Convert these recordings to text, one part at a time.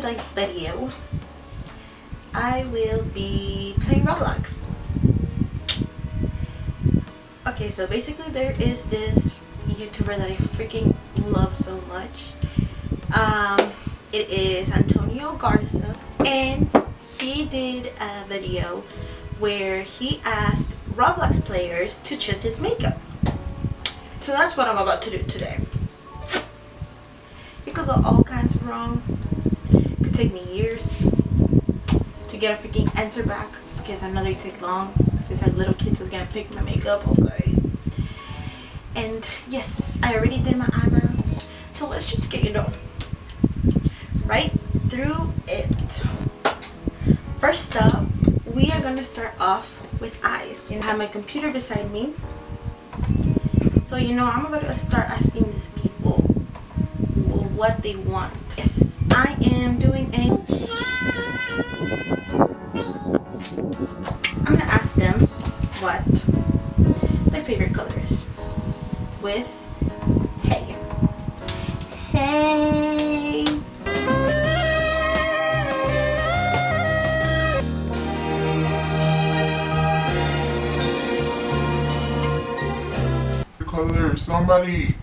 today's video, I will be playing Roblox. Okay, so basically there is this YouTuber that I freaking love so much. It is Antonio Garza, and he did a video where he asked Roblox players to choose his makeup. So that's what I'm about to do today. It could go all kinds of wrong. It could take me years to get a freaking answer back because I know they take long since our little kids is gonna pick my makeup. Okay. And yes, I already did my eyebrows. So let's just get right through it. First up, we are gonna start off with eyes. I have my computer beside me. So I'm about to start asking these people what they want. Yes, I am doing I'm gonna ask them what their favorite color is with hey. Hey. Color, somebody.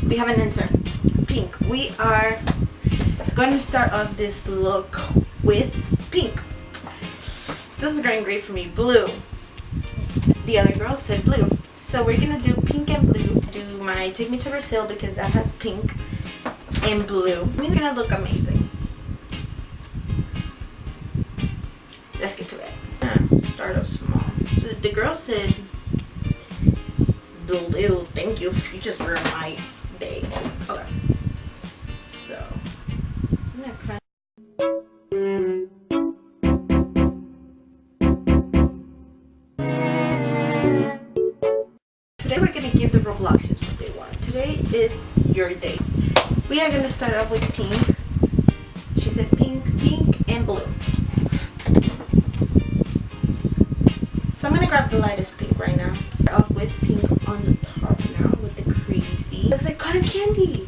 We have an answer. Pink. We are going to start off this look with pink. This is going great for me. Blue. The other girl said blue. So we're going to do pink and blue. Do my Take Me to Brazil because that has pink and blue. We're going to look amazing. Let's get to it. Start off small. So the girl said blue. Thank you. You just ruined my day. Okay. So I'm gonna cut. Today we're gonna give the Robloxians what they want. Today is your day. We are gonna start off with pink. She said pink, pink, and blue. So I'm gonna grab the lightest pink right now. Start off with pink on the top now with the crazy. Looks like cotton candy.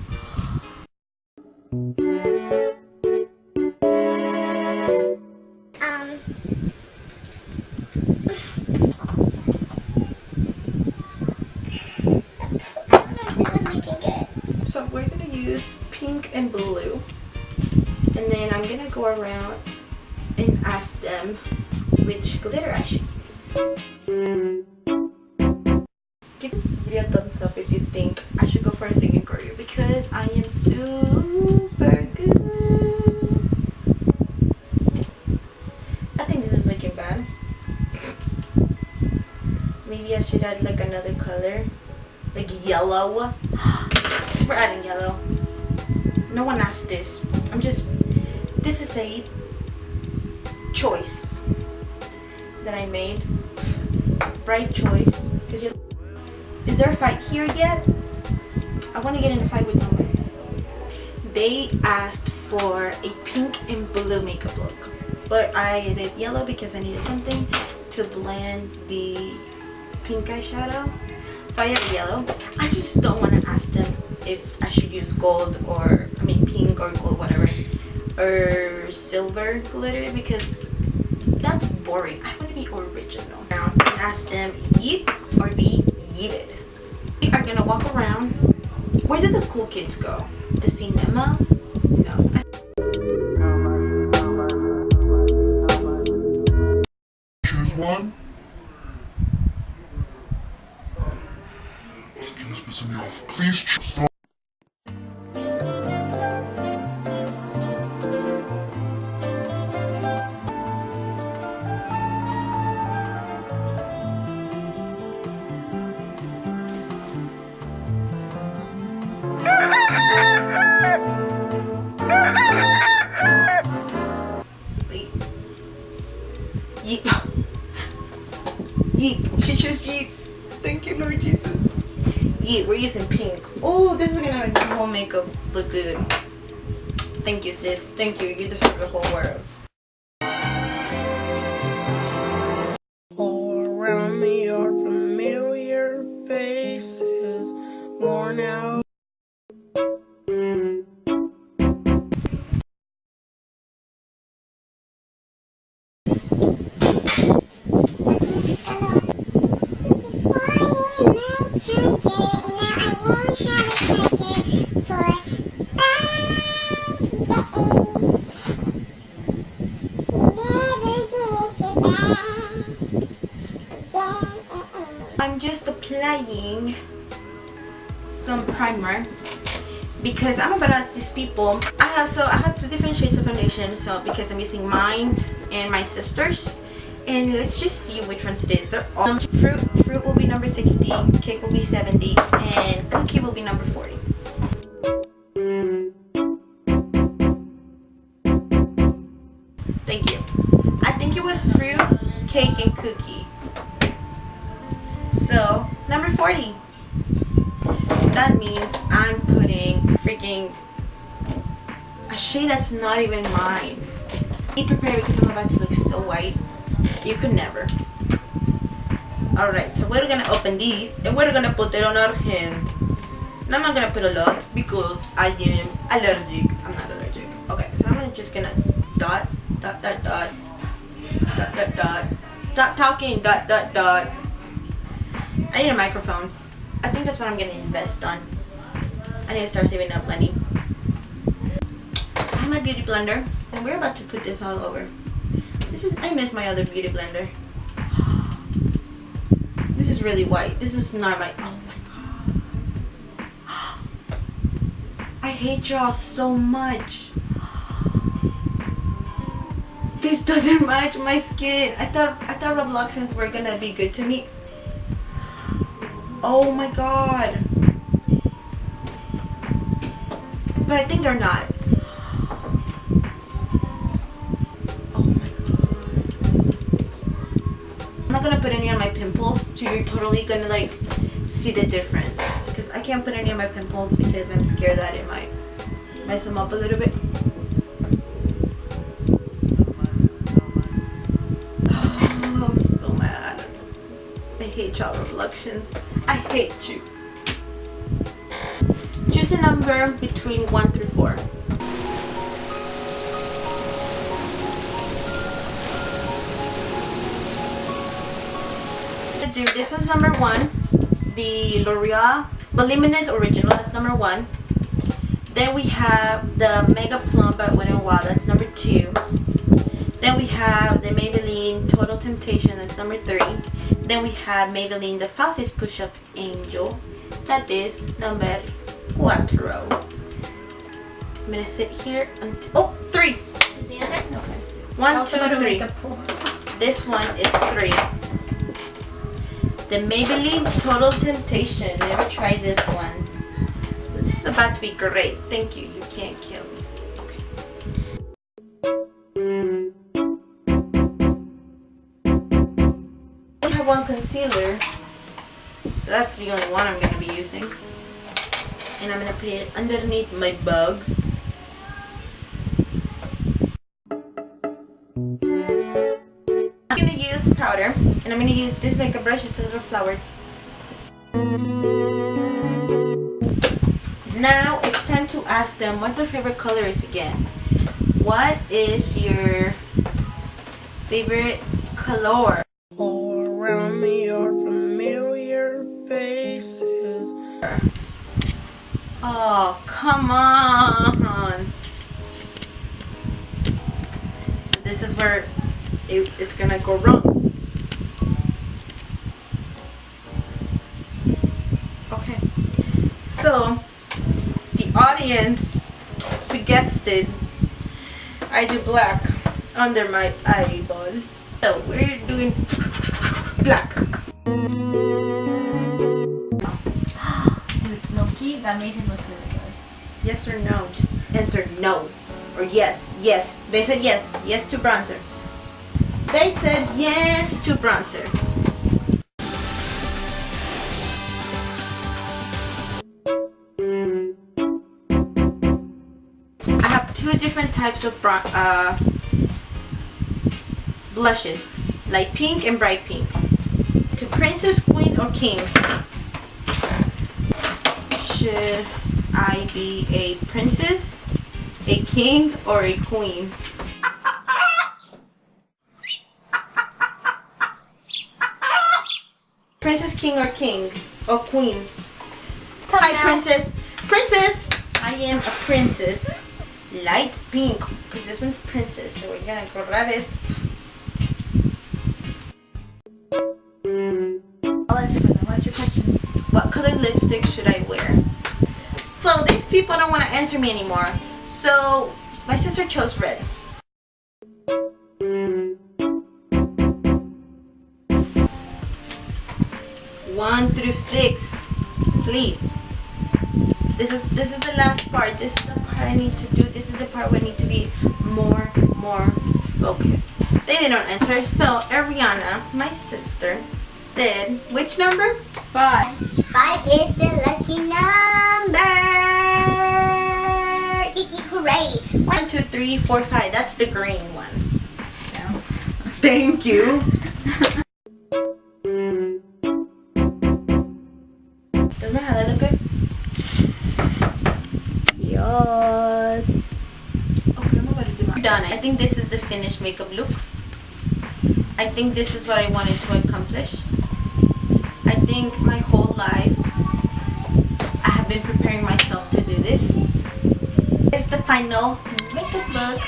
So we're gonna use pink and blue, and then I'm gonna go around and ask them which glitter I should use. Give this video a thumbs up if you think I should go first in Korea because I am super good. I think this is looking bad. Maybe I should add like another color, like yellow. We're adding yellow. No one asked this. This is a choice that I made. Bright choice. Is there a fight here yet? I want to get in a fight with someone. They asked for a pink and blue makeup look, but I added yellow because I needed something to blend the pink eyeshadow. So I added yellow. I just don't want to ask them if I should use gold pink or gold, whatever, or silver glitter because that's boring. I want to be original. Now I ask them yeet or be yeeted. We are gonna walk around. Where did the cool kids go? The cinema? No. Choose one. Just piss me off. Please choose one. Yeet. Yeet. She chose yeet. Thank you, Lord Jesus. Yeet. We're using pink. Oh, this is gonna make the whole makeup look good. Thank you, sis. Thank you. You deserve the whole world. I'm just applying some primer because I'm about to ask these people. I have 2 different shades of foundation, so because I'm using mine and my sister's, and let's just see which ones it is. They're all fruit will be number 60, cake will be 70, and cookie will be number 40. Thank you. I think it was fruit, cake, and cookie. So number 40. That means I'm putting freaking a shade that's not even mine. Be prepared because I'm about to look so white. You could never. Alright, so we're gonna open these and we're gonna put it on our hand. And I'm not gonna put a lot because I am allergic. I'm not allergic. Okay, so I'm just gonna dot, dot, dot, dot, dot, dot, dot. Stop talking, dot, dot, dot. I need a microphone. I think that's what I'm gonna invest on. I need to start saving up money. I have my beauty blender and we're about to put this all over. I miss my other beauty blender. This is really white. This is not my, oh my god. I hate y'all so much. This doesn't match my skin. I thought Robloxians were gonna be good to me. Oh my god. But I think they're not. Oh my god. I'm not gonna put any on my pimples, so you're totally gonna like see the difference. Because I can't put any on my pimples because I'm scared that it might mess them up a little bit. Oh, I'm so mad. I hate y'all Robloxians. I hate you. Choose a number between 1 through 4. This one's number 1. The L'Oreal Voluminous Original, that's number 1. Then we have the Mega Plump by Wet n Wild, that's number 2. Then we have the Maybelline Total Temptation, that's number 3. Then we have Maybelline The Fastest Push-Ups Angel, that is number 4. I'm gonna sit here until 3. The answer? No. 1, 2, 3. This one is 3. The Maybelline Total Temptation. Never tried this one. So this is about to be great. Thank you. You can't kill me. Okay. I have one concealer. So that's the only one I'm going to be using. And I'm going to put it underneath my bugs. I'm going to use powder. And I'm going to use this makeup brush. It's a little flowered. Now it's time to ask them what their favorite color is again. What is your favorite color? All around me are familiar faces. Oh, come on. So this is where it's gonna go wrong. Okay. So the audience suggested I do black under my eyeball. So we're doing black. Loki, that made him look really good. Yes or no? Just answer no. Or yes. Yes. They said yes. Yes to bronzer. They said yes to bronzer. I have 2 different types of blushes. Light pink and bright pink. To princess, queen, or king? Should I be a princess, a king, or a queen? Princess, king or king or queen? Tell Hi, me now. princess. Princess. I am a princess. Light pink, because this one's princess. So we're gonna grab it. I'll answer for them. What's your question? What color lipstick should I wear? So these people don't want to answer me anymore. So my sister chose red. One through 6, please. This is the last part. This is the part I need to do. This is the part where I need to be more focused. They didn't answer. So Ariana, my sister, said which number? 5. 5 is the lucky number. Hooray! 1, 2, 3, 4, 5. That's the green one. No. Thank you. Does my highlight look good? Yes. Okay, I'm about to do my done. I think this is the finished makeup look. I think this is what I wanted to accomplish. I think my whole life I have been preparing myself to do this. It's the final makeup look.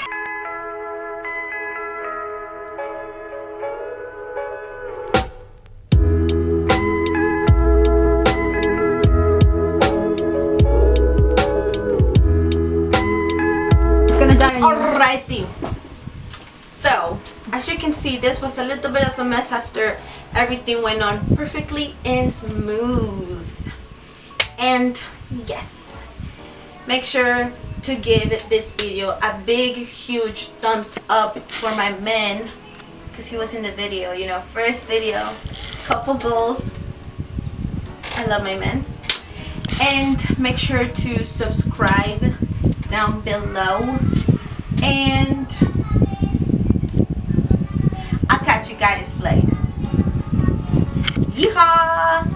It's gonna die on you. Alrighty. So, as you can see, this was a little bit of a mess after everything went on perfectly and smooth. And yes, make sure to give this video a big, huge thumbs up for my man, because he was in the video, you know, first video, couple goals. I love my man. And make sure to subscribe down below. And I'll catch you guys later. Yeehaw!